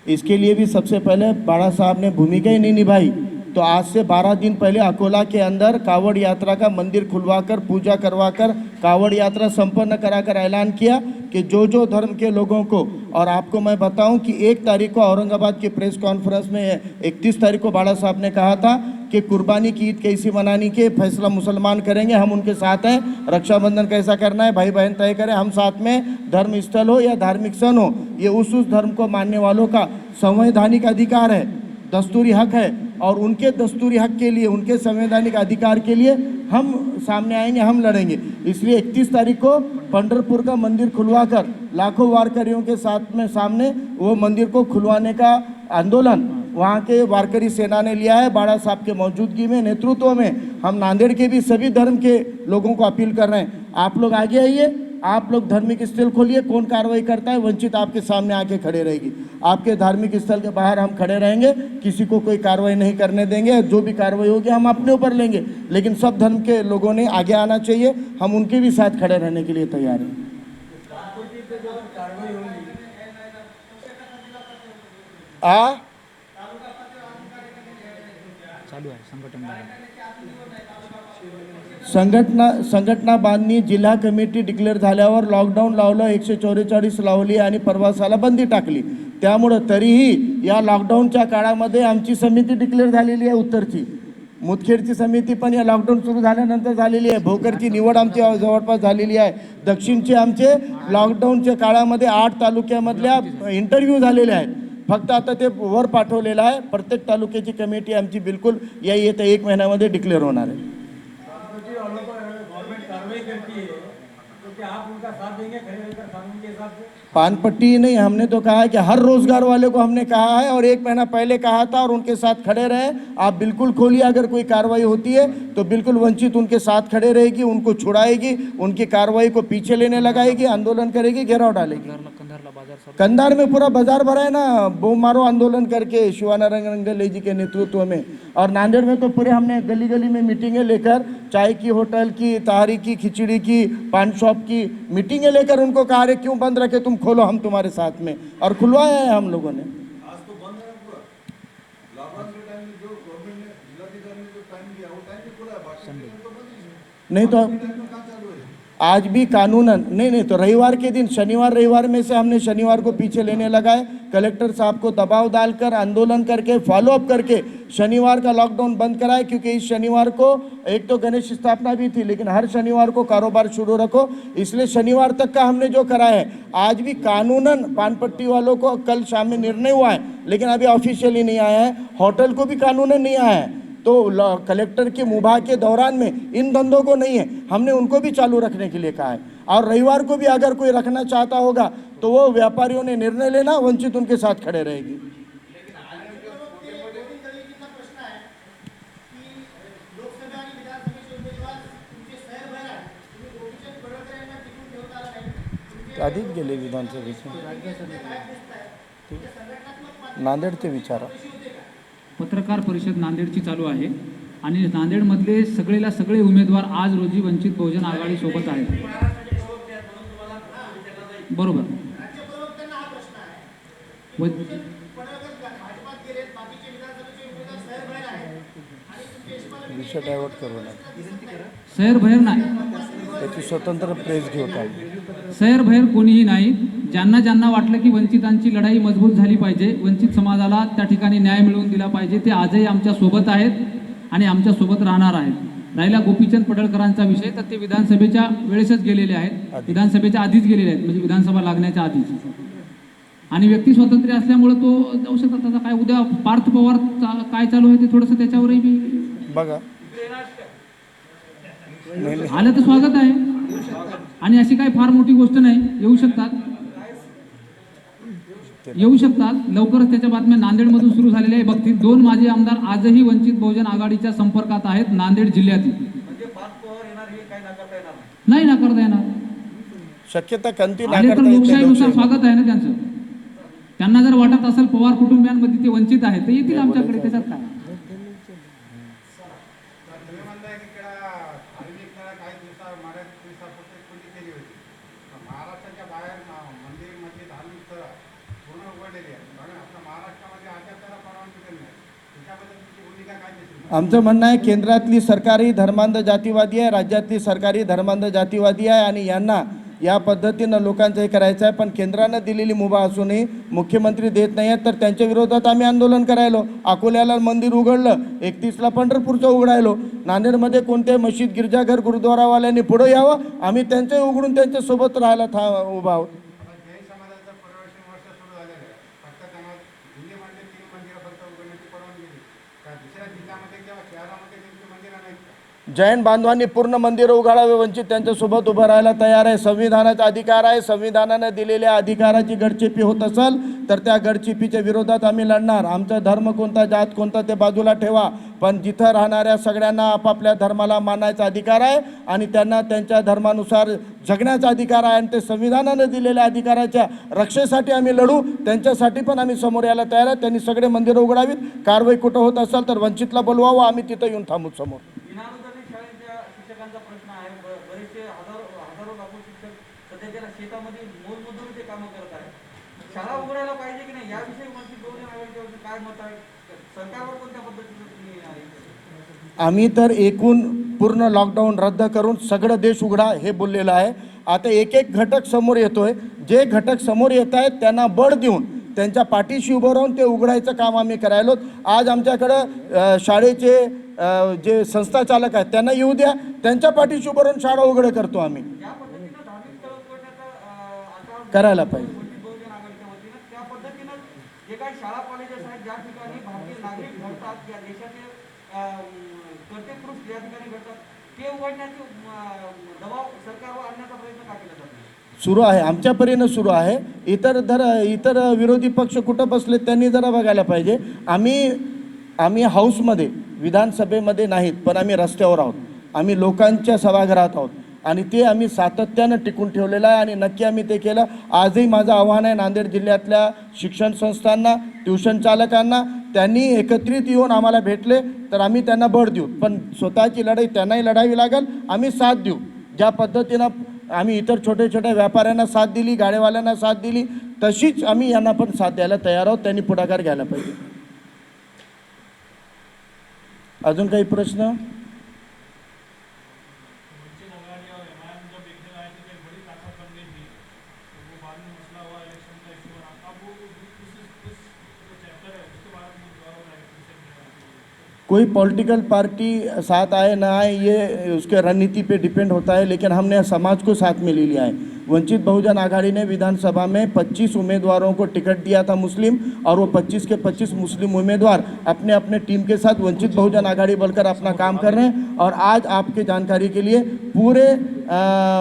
इसके लिए भी सबसे पहले बाड़ा साहब ने भूमिका ही नहीं निभाई तो आज से 12 दिन पहले अकोला के अंदर कावड़ यात्रा का मंदिर खुलवाकर, पूजा करवाकर, कावड़ यात्रा संपन्न कराकर ऐलान किया कि जो जो धर्म के लोगों को, और आपको मैं बताऊं कि 1 तारीख को औरंगाबाद की प्रेस कॉन्फ्रेंस में 31 तारीख को बाड़ा साहब ने कहा था कि कुर्बानी की ईद कैसी मनानी के फैसला मुसलमान करेंगे, हम उनके साथ हैं. रक्षाबंधन कैसा करना है भाई बहन तय करें, हम साथ में. धर्म स्थल हो या धार्मिक सन हो, ये उस धर्म को मानने वालों का संवैधानिक अधिकार है, दस्तूरी हक है, और उनके दस्तूरी हक के लिए, उनके संवैधानिक अधिकार के लिए हम सामने आएंगे, हम लड़ेंगे. इसलिए 31 तारीख को पंढरपुर का मंदिर खुलवाकर लाखों वारकरियों के साथ में सामने वो मंदिर को खुलवाने का आंदोलन वहाँ के वारकरी सेना ने लिया है. बाड़ा साहब के मौजूदगी में, नेतृत्व में हम नांदेड़ के भी सभी धर्म के लोगों को अपील कर रहे हैं, आप लोग आगे आइए, आप लोग धार्मिक स्थल खोलिए. कौन कार्रवाई करता है, वंचित आपके सामने आके खड़े रहेगी. आपके धार्मिक स्थल के बाहर हम खड़े रहेंगे, किसी को कोई कार्रवाई नहीं करने देंगे. जो भी कार्रवाई होगी हम अपने ऊपर लेंगे, लेकिन सब धर्म के लोगों ने आगे आना चाहिए. हम उनके भी साथ खड़े रहने के लिए तैयार हैं. चालू आहे संघटन संघटना बांधणी जिल्हा कमिटी डिक्लेअर झाल्यावर लॉकडाऊन लावलं, 144 लावली आणि प्रवासाला बंदी टाकली. त्यामुळं तरीही या लॉकडाऊनच्या काळामध्ये आमची समिती डिक्लेअर झालेली आहे. उत्तरची मुदखेडची समिती पण या लॉकडाऊन सुरू झाल्यानंतर झालेली आहे. भोकरची निवड आमची जवळपास झालेली आहे. दक्षिणचे आमचे लॉकडाऊनच्या काळामध्ये 8 तालुक्यामधल्या इंटरव्ह्यू झालेले आहेत. फक्त आता ते वर पाठवलेलं आहे. प्रत्येक तालुक्याची कमिटी आमची बिलकुल या येत्या 1 महिन्यामध्ये डिक्लेअर होणार आहे. पानपट्टी नहीं, हमने तो कहा है कि हर रोजगार वाले को हमने कहा है और 1 महीना पहले कहा था और उनके साथ खड़े रहे. आप बिल्कुल खोलिए, अगर कोई कार्रवाई होती है तो बिल्कुल वंचित उनके साथ खड़े रहेगी, उनको छुड़ाएगी, उनकी कार्रवाई को पीछे लेने लगाएगी, आंदोलन करेगी, घेराव डालेगी. कंधारला बाजार सर कंधार में पूरा बाजार भरा है ना, बम मारो आंदोलन करके शिवानारायण रंगले जी के नेतृत्व में. और नांदेड़ में तो पूरे हमने गली गली में मीटिंगें लेकर चाय की, होटल की, तहारी की, खिचड़ी की, पान शॉप की मीटिंगें लेकर उनको कहा रे क्यों बंद रखे, तुम खोलो, हम तुम्हारे साथ में, और खुलवाया है हम लोगों ने. आज तो बंद है पूरा. लॉकडाउन के टाइम में जो गवर्नमेंट ने जिलाधिकारी ने जो टाइम दिया वो टाइम भी खुला है, बाकी टाइम तो बंद ही है. नहीं तो टाइम में कहाँ चालू है? आज भी कानूनन नहीं तो रविवार के दिन शनिवार रविवार में से हमने शनिवार को पीछे लेने लगाए. कलेक्टर साहब को दबाव डालकर आंदोलन करके फॉलो अप करके शनिवार का लॉकडाउन बंद कराए, क्योंकि इस शनिवार को एक तो गणेश स्थापना भी थी, लेकिन हर शनिवार को कारोबार शुरू रखो, इसलिए शनिवार तक का हमने जो करा है. आज भी कानूनन पानपट्टी वालों को कल शाम में निर्णय हुआ है, लेकिन अभी ऑफिशियली नहीं आया है. होटल को भी कानूनन नहीं आया है, तो कलेक्टर के मुभा के दौरान में इन धंधों को नहीं है, हमने उनको भी चालू रखने के लिए कहा है. और रविवार को भी अगर कोई रखना चाहता होगा तो वो व्यापारियों ने निर्णय लेना, वंचित उनके साथ खड़े रहेगी. आधीच गेले विधानसभेचे नांदेडचे विचारा. पत्रकार परिषद नांदेडची चालू आहे आणि नांदेडमधले सगळेला सगळे उमेदवार आज रोजी वंचित बहुजन आघाडी सोबत आहेत. बरोबर. विषय डायव्हर्ट करू नका. सैर भैर नाही, त्याची स्वतंत्र प्रेस घेऊन आली. सैर भैर कोणीही नाही. ज्यांना ज्यांना वाटलं की वंचितांची लढाई मजबूत झाली पाहिजे, वंचित समाजाला त्या ठिकाणी न्याय मिळवून दिला पाहिजे, ते आजही आमच्या सोबत आहेत आणि आमच्या सोबत राहणार आहेत. राहिला गोपीचंद पडळकरांचा विषय, तर ते विधानसभेच्या वेळेसच गेलेले आहेत, विधानसभेच्या आधीच गेलेले आहेत, म्हणजे विधानसभा लागण्याच्या आधीच. आणि व्यक्ती स्वातंत्र्य असल्यामुळे तो जाऊ शकतात. आता काय उद्या पार्थ पवार काय चालू आहे ते थोडंसं त्याच्यावरही मी बघा. आलं तर स्वागत आहे आणि अशी काही फार मोठी गोष्ट नाही. येऊ शकतात लवकरच त्याच्या बातम्या नांदेडमधून सुरू झालेल्या आहे. बघतील 2 माजी आमदार आजही वंचित बहुजन आघाडीच्या संपर्कात आहेत नांदेड जिल्ह्यातील. नाही नाकारता येणार. शक्यता कंती आले तर लोकशाहीनुसार स्वागत आहे ना त्यांचं. त्यांना जर वाटत असेल पवार कुटुंबियांमध्ये ते वंचित आहेत तर येतील आमच्याकडे, त्याच्यात काय. महाराष्ट्राच्या बाहेर मंदिर मस्जिद धार्मिक स्थळं पूर्ण उघडलेली आहे, कारण आपल्या महाराष्ट्रामध्ये आचारसंहिता परवानगी दिली नाही. त्याच्याबद्दल तुमची भूमिका काय दिसली? आमचं म्हणणं आहे केंद्रातली सरकारी धर्मांध जातीवादी आहे, राज्यातली सरकारी धर्मांध जातीवादी आहे आणि यांना या पद्धतीनं लोकांचं हे करायचं आहे. पण केंद्रानं दिलेली मुभा असूनही मुख्यमंत्री देत नाही आहेत, तर त्यांच्या विरोधात आम्ही आंदोलन करायलो. अकोल्याला मंदिर उघडलं, 31ला पंढरपूरचं उघडायलो. नांदेडमध्ये कोणत्याही मशीद गिरजाघर गुरुद्वारावाल्यांनी पुढं यावं, आम्ही त्यांचे उघडून त्यांच्यासोबत राहायला उभा आहोत. जैन समाजाचं पर्यवेक्षण वर्ष सुरू झालेलं आहे. फक्त त्यांना दिल्लीमध्ये 3 मंदिरं फक्त उघडण्याची परवानगी दिली. का दुसऱ्या जिल्ह्यामध्ये किंवा शहरामध्ये त्यांची मंदिरं नाहीत का? जैन बांधवांनी पूर्ण मंदिरं उघडावे, वंचित त्यांच्यासोबत उभं राहायला तयार आहे. संविधानाचा अधिकार आहे. संविधानानं दिलेल्या अधिकाराची गडचिपी होत असेल तर त्या गडचिपीच्या विरोधात आम्ही लढणार. आमचा धर्म कोणता, जात कोणता ते बाजूला ठेवा, पण जिथं राहणाऱ्या सगळ्यांना आपापल्या धर्माला मानायचा अधिकार आहे आणि त्यांना त्यांच्या धर्मानुसार जगण्याचा अधिकार आहे. आणि ते संविधानानं दिलेल्या अधिकाराच्या रक्षेसाठी आम्ही लढू, त्यांच्यासाठी पण आम्ही समोर यायला तयार आहे. त्यांनी सगळे मंदिरं उघडावीत. कारवाई कुठं होत असेल तर वंचितला बोलवावं, आम्ही तिथं येऊन थांबू समोर. शाळेच्या शिक्षकांचा प्रश्न आहे. बरेचसे हजारो लाखो शिक्षक सध्याच्या शेतामध्ये मोलमजुरीचे कामं करत आहेत. शाळा उघडायला पाहिजे की नाही याविषयी वंचित बहुजन आघाडीच्या काय मत आहे? सरकारवर कोणत्या पद्धतीचं तुम्ही आम्ही तर एकूण पूर्ण लॉकडाऊन रद्द करून सगळं देश उघडा हे बोललेलं आहे. आता एक एक घटक समोर येतोय. जे घटक समोर येत आहेत त्यांना बळ देऊन त्यांच्या पाठीशी उभं राहून ते उघडायचं काम आम्ही करायलो. आज आमच्याकडं शाळेचे जे संस्थाचालक आहेत त्यांना येऊ द्या, त्यांच्या पाठीशी उभं राहून शाळा उघडं करतो आम्ही. ज्या पद्धतीनं धार्मिक स्थळ उघडण्याचा आता करायला पाहिजे. वंचित बहुजन आघाडीच्या वतीनं त्या पद्धतीनं जे काही शाळा कॉलेजेस आहेत ज्या ठिकाणी भारतीय नागरिक घडतात, या देशाचे कर्तृत्वपुरुष ज्या ठिकाणी घडतात, ते उघडण्याचे दबाव सरकारवर आणण्याचा प्रयत्न का केला जातो? सुरू आहे, आमच्या परीनं सुरू आहे. इतर विरोधी पक्ष कुठं बसले त्यांनी जरा बघायला पाहिजे. आम्ही हाऊसमध्ये विधानसभेमध्ये नाहीत, पण आम्ही रस्त्यावर आहोत. आम्ही लोकांच्या सभागृहात आहोत आणि ते आम्ही सातत्यानं टिकून ठेवलेलं आहे आणि नक्की आम्ही ते केलं. आजही माझं आव्हान आहे नांदेड जिल्ह्यातल्या शिक्षण संस्थांना, ट्युशन चालकांना, त्यांनी एकत्रित येऊन आम्हाला भेटले तर आम्ही त्यांना बळ देऊ. पण स्वतःची लढाई त्यांनाही लढावी लागेल. आम्ही साथ देऊ. ज्या पद्धतीनं आम्ही इतर छोटे छोट्या व्यापाऱ्यांना साथ दिली, गाडेवाल्यांना साथ दिली, तशीच आम्ही यांना पण साथ द्यायला तयार आहोत. त्यांनी पुढाकार घ्यायला पाहिजे. अजून काही प्रश्न? कोई पॉलिटिकल पार्टी साथ आए ना आए ये उसके रणनीति पे डिपेंड होता है, लेकिन हमने समाज को साथ में ले लिया है. वंचित बहुजन आघाड़ी ने विधानसभा में 25 उम्मीदवारों को टिकट दिया था मुस्लिम, और वो 25 के 25 मुस्लिम उम्मीदवार अपने अपने टीम के साथ वंचित बहुजन आघाड़ी बोलकर अपना काम कर रहे हैं. और आज आपके जानकारी के लिए पूरे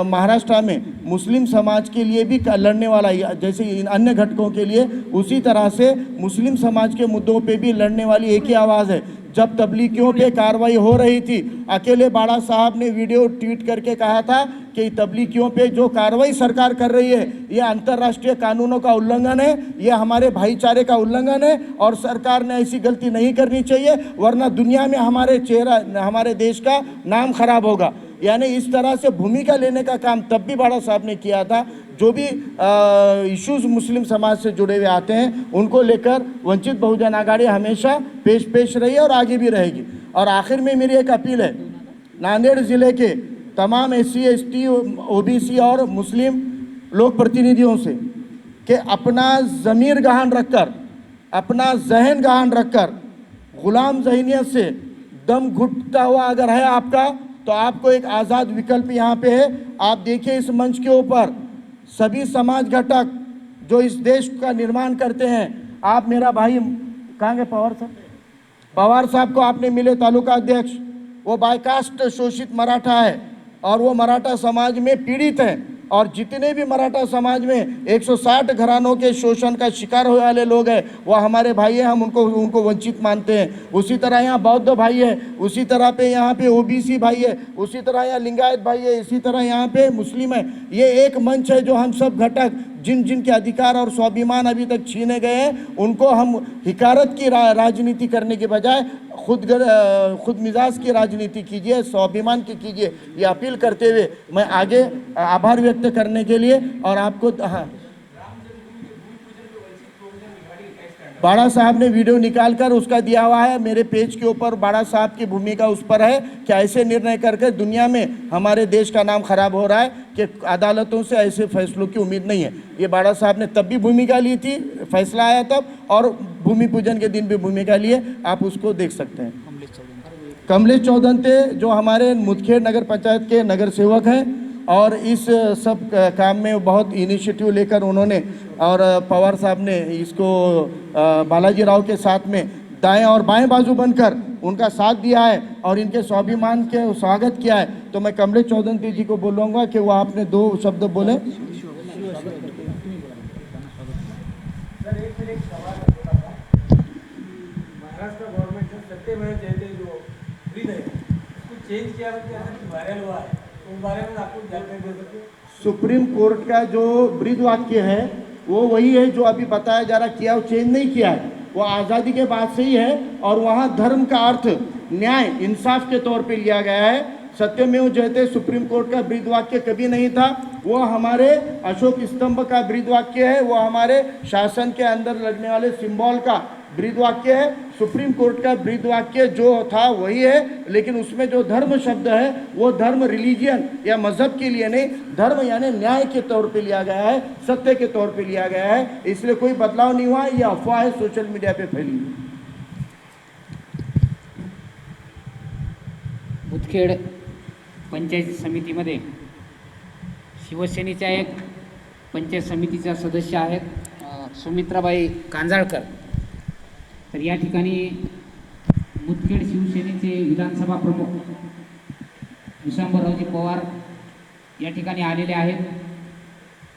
महाराष्ट्र में मुस्लिम समाज के लिए भी लड़ने वाला, जैसे इन अन्य घटकों के लिए उसी तरह से मुस्लिम समाज के मुद्दों पे भी लड़ने वाली एक ही आवाज़ है. जब तबलीगियों पे कार्रवाई हो रही थी, अकेले बाड़ा साहब ने वीडियो ट्वीट करके कहा था कि तबलीगियों पे जो कार्रवाई सरकार कर रही है ये अंतर्राष्ट्रीय कानूनों का उल्लंघन है, ये हमारे भाईचारे का उल्लंघन है और सरकार ने ऐसी गलती नहीं करनी चाहिए, वरना दुनिया में हमारे देश का नाम खराब होगा. यानी इस तरह से भूमिका लेने का काम तब भी बाड़ा साहब ने किया था. जो भी इश्यूज मुस्लिम समाज से जुड़े हुए आते हैं उनको लेकर वंचित बहुजन आघाड़ी हमेशा पेश रही है और आगे भी रहेगी. और आखिर में मेरी एक अपील है नांदेड़ ज़िले के तमाम SC ST OBC और मुस्लिम लोक प्रतिनिधियों से कि अपना ज़मीर गहन रखकर, अपना जहन गहन रखकर, ग़ुलाम जहनियत से दम घुटता हुआ अगर है आपका, तो आपको एक आज़ाद विकल्प यहाँ पे है. आप देखिए इस मंच के ऊपर सभी समाज घटक जो इस देश का निर्माण करते हैं. आप मेरा भाई कहाँ गए पवार साहब को आपने मिले, तालुका अध्यक्ष. वो बायकास्ट शोषित मराठा है और वो मराठा समाज में पीड़ित है. और जितने भी मराठा समाज में 160 घरानों के शोषण का शिकार होने वाले लोग हैं वो हमारे भाई हैं. हम उनको वंचित मानते हैं. उसी तरह यहाँ बौद्ध भाई है, उसी तरह पे यहाँ पे OBC भाई है, उसी तरह यहाँ लिंगायत भाई है, इसी तरह यहाँ पे मुस्लिम है. ये एक मंच है जो हम सब घटक जिन के अधिकार और स्वाभिमान अभी तक छीने गए हैं उनको हम हिकारत की राजनीति करने के बजाय खुद मिजाज की राजनीति कीजिए, स्वाभिमान की कीजिए. ये अपील करते हुए मैं आगे आभार व्यक्त करने के लिए और आपको बाड़ा साहब ने वीडियो निकालकर उसका दिया हुआ है मेरे पेज के ऊपर. बाड़ा साहब की भूमिका उस पर है कि ऐसे निर्णय करके दुनिया में हमारे देश का नाम खराब हो रहा है कि अदालतों से ऐसे फैसलों की उम्मीद नहीं है. ये बाड़ा साहब ने तब भी भूमिका ली थी, फैसला आया तब, और भूमि पूजन के दिन भी भूमिका लिए. आप उसको देख सकते हैं. कमलेश चौधन्ते जो हमारे मुदखेड़ नगर पंचायत के नगर सेवक हैं और इस सब काम में बहुत इनिशिएटिव लेकर उन्होंने, और पवार साहब ने इसको बालाजी राव के साथ में दाएं और बाएं बाजू बनकर उनका साथ दिया है और इनके स्वाभिमान के स्वागत किया है. तो मैं कमलेश चौधन्ते जी को बोलूँगा कि वो आपने 2 शब्द बोले. महाराष्ट्र गवर्नमेंट ने सत्यमेव जयते जो ब्रीद है उसको चेंज किया वायरल हुआ है, उस बारे में आपको जानकारी दे सकते हैं? सुप्रीम कोर्ट का जो ब्रीद वाक्य है वो वही है जो अभी बताया जा रहा, किया, चेंज नहीं किया है. वो आज़ादी के बाद से ही है और वहाँ धर्म का अर्थ न्याय इंसाफ के तौर पे लिया गया है. सत्यमेव जयते सुप्रीम कोर्ट का ब्रीद वाक्य कभी नहीं था. वो हमारे अशोक स्तंभ का ब्रीद वाक्य है. वो हमारे शासन के अंदर लगने वाले सिंबल का ब्रीद वाक्य है, सुप्रीम कोर्ट का ब्रीद वाक्य जो था वही है, लेकिन उसमें जो धर्म शब्द है वो धर्म रिलीजियन या मजहब के लिए नहीं, धर्म यानी न्याय के तौर पे लिया गया है, सत्य के तौर पे लिया गया है। इसलिए कोई बदलाव नहीं हुआ, ये अफवाह है, सोशल मीडिया पे फैली हुई। मुदखेड पंचायत समितीमध्ये शिवसेनेच्या एक पंचायत समितीच्या सदस्य आहेत सुमित्राबाई कांजाळकर। तर या ठिकाणी मुदखेड शिवसेनेचे विधानसभा प्रमुख विश्वांबररावजी पवार या ठिकाणी आलेले आहेत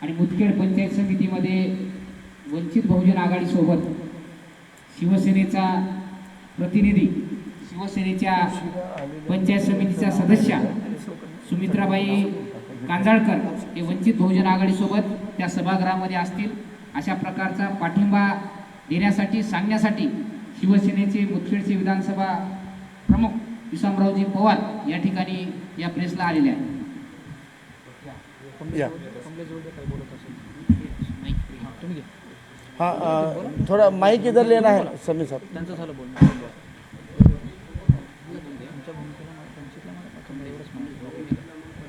आणि मुदखेड पंचायत समितीमध्ये वंचित बहुजन आघाडीसोबत शिवसेनेचा प्रतिनिधी, शिवसेनेच्या पंचायत समितीचा सदस्य सुमित्राबाई कांजाळकर हे वंचित बहुजन आघाडीसोबत त्या सभागृहामध्ये असतील अशा प्रकारचा पाठिंबा देण्यासाठी सांगण्यासाठी शिवसेनेचे मुदखेडचे विधानसभा प्रमुख विश्वांबररावजी पवार या ठिकाणी या प्रेसला आलेले आहेत। हाँ, थोड़ा माइक इधर लेना है समीर साहब। त्यांचं झालं बोलणं।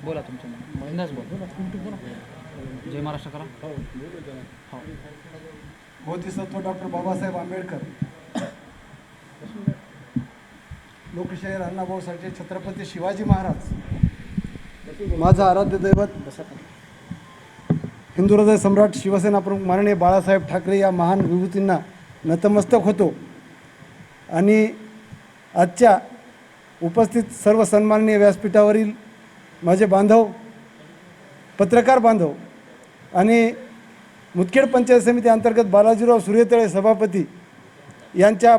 बोला तुमच्या महिनाच बोला। जय महाराष्ट्र करा। हो बोधिसत्व डॉक्टर बाबासाहेब आंबेडकर, लोकशाहीर अण्णाभाऊ साठे, छत्रपती शिवाजी महाराज, माझं आराध्य दैवत, हिंदू हृदय सम्राट शिवसेना प्रमुख माननीय बाळासाहेब ठाकरे या महान विभूतींना नतमस्तक होतो आणि आजच्या उपस्थित सर्व सन्माननीय व्यासपीठावरील माझे बांधव, पत्रकार बांधव आणि मुदखेड पंचायत समिती अंतर्गत बालाजीराव सूर्यतळे सभापती यांच्या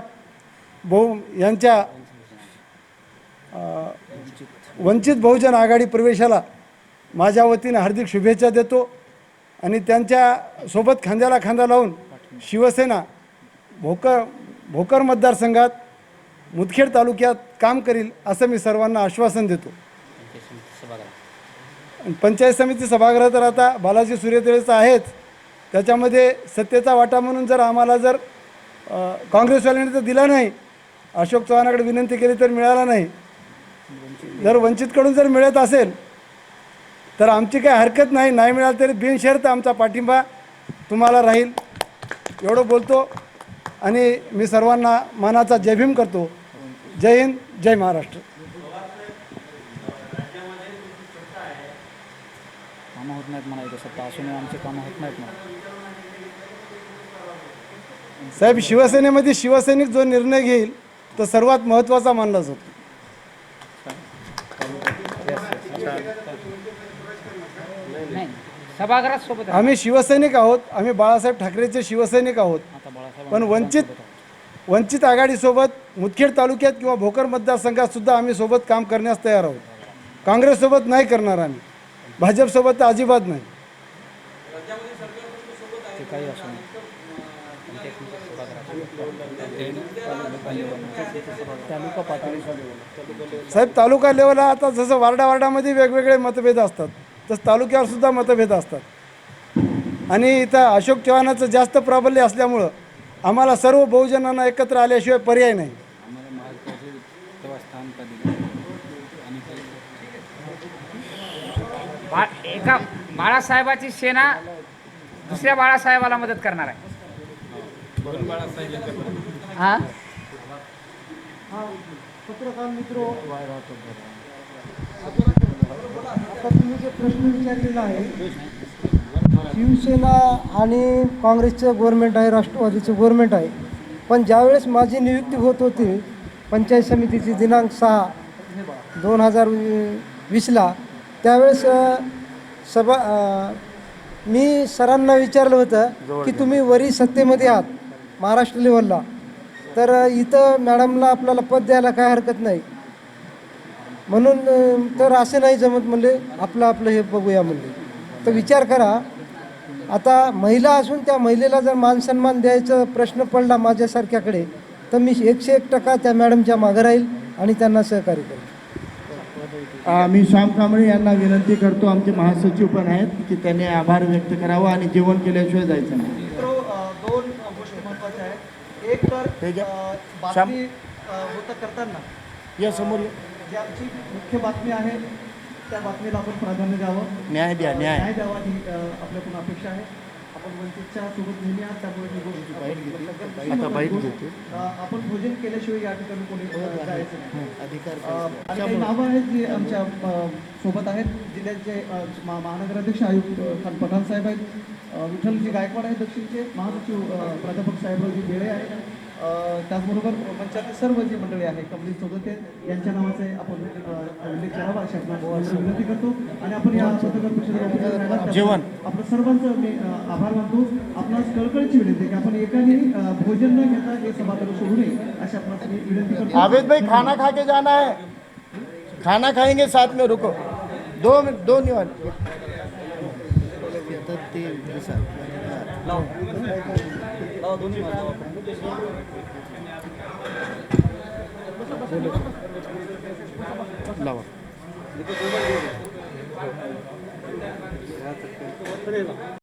वंचित बहुजन आघाडी प्रवेशाला माझ्या वतीने हार्दिक शुभेच्छा देतो आणि त्यांच्या सोबत खांद्याला खांदा लावून शिवसेना भोकर मतदारसंघात मुदखेड तालुक्यात काम करील असं मी सर्वांना आश्वासन देतो। पंचायत समिती सभागृह तर आता बालाजी सूर्यतळेचं आहेच, त्याच्यामध्ये सत्तेचा वाटा म्हणून जर आम्हाला काँग्रेसवाल्यांनी तर दिला नाही, अशोक चव्हाणाकडे विनंती केली तर मिळाला नाही, जर वंचितकडून जर मिळत असेल तर आमची काही हरकत नाही, नाही मिळालं तरी बिनशर्त आमचा पाठिंबा तुम्हाला राहील एवढं बोलतो आणि मी सर्वांना मानाचा जय भीम करतो। जय हिंद, जय महाराष्ट्र। कामं होत नाहीत म्हणा, इथं सत्ता असूनही आमचे कामं होत नाहीत म्हणा। साहेब, शिवसेनेमध्ये शिवसैनिक जो निर्णय घेईल तो सर्वात महत्त्वाचा मानला जातो। नाही, सभागृहात सोबत आहे। आम्ही शिवसैनिक आहोत, आम्ही बाळासाहेब ठाकरेचे शिवसैनिक आहोत, पण वंचित आघाडीसोबत मुदखेड तालुक्यात किंवा भोकर मतदारसंघात सुद्धा आम्ही सोबत काम करण्यास तयार आहोत। काँग्रेससोबत नाही करणार आम्ही, भाजपसोबत तर अजिबात नाही। ते काही असू नये। तालुका पातळी साहेब, तालुका लेवलला आता जसं वार्डामध्ये वेगवेगळे मतभेद असतात तसं तालुक्यावर सुद्धा मतभेद असतात आणि इथं अशोक चव्हाणाचं जास्त प्राबल्य असल्यामुळं आम्हाला सर्व बहुजनांना एकत्र आल्याशिवाय पर्याय नाही। एका बाळासाहेबाची सेना दुसऱ्या बाळासाहेबाला मदत करणार आहे। हा, पत्रकार मित्रो, आता तुम्ही जे प्रश्न विचारलेला आहे, शिवसेना आणि काँग्रेसचं गव्हर्नमेंट आहे, राष्ट्रवादीचं गव्हर्नमेंट आहे, पण ज्यावेळेस माझी नियुक्ती होत होती पंचायत समितीची दिनांक 6/2020ला, त्यावेळेस मी सरांना विचारलं होतं की तुम्ही वरी सत्तेमध्ये आहात महाराष्ट्र लेवलला, तर इथं मॅडमला आपल्याला पद द्यायला काय हरकत नाही म्हणून, तर असे नाही जमत म्हणले, आपलं हे बघूया म्हणले। तर विचार करा, आता महिला असून त्या महिलेला जर मानसन्मान द्यायचा प्रश्न पडला माझ्यासारख्याकडे तर मी 101% त्या मॅडमच्या मागं राहील आणि त्यांना सहकार्य करेल। मी श्याम कांबळे यांना विनंती करतो, आमचे महासचिव पण आहेत, की त्यांनी आभार व्यक्त करावा आणि जेवण केल्याशिवाय जायचं नाही। दोन गोष्टी महत्त्वाच्या आहेत। एक तर हे घ्या. बातमी होता करताना या समोर या. जी आमची मुख्य बातमी आहे त्या बातमीला आपण प्राधान्य द्यावं, न्याय द्या, न्याय. न्याय द्यावा ही आपल्याकडून अपेक्षा आहे. आपण वंचितच्या सोबत नेहमी आहात, त्यामुळे ही गोष्ट आता बाईट गोष्ट, घेते. आपण भोजन केल्याशिवाय या ठिकाणी कोणी जायचं नाही. आणि काही नावं आहेत जी आमच्या सोबत आहेत. जिल्ह्याचे महानगराध्यक्ष आयुक्त खान पठाण साहेब आहेत, विठ्ठलजी गायकवाड आहेत दक्षिणचे, महासचिव प्राध्यापक साहेबरावजी बेळे आहेत, त्याचबरोबर मंचातील सर्व जी मंडळी आहे, कमलेश चौगते यांच्या नावाचे आपण उल्लेख करावा अशी आपल्याला विनंती करतो. आणि आपण या पत्रकार परिषदेला उपस्थित राहिलात जेवण. आपलं सर्वांचं मी आभार मानतो. आपणास कळकळीची विनंती की आपण एकाने भोजन न घेता हे सभागृह सोडू नये अशी आपणास मी विनंती करतो. आवेद भाई खाना खा के जाना है, खाना खाएंगे साथ में, रुको 2 मिनट, 2 निवान. लावा.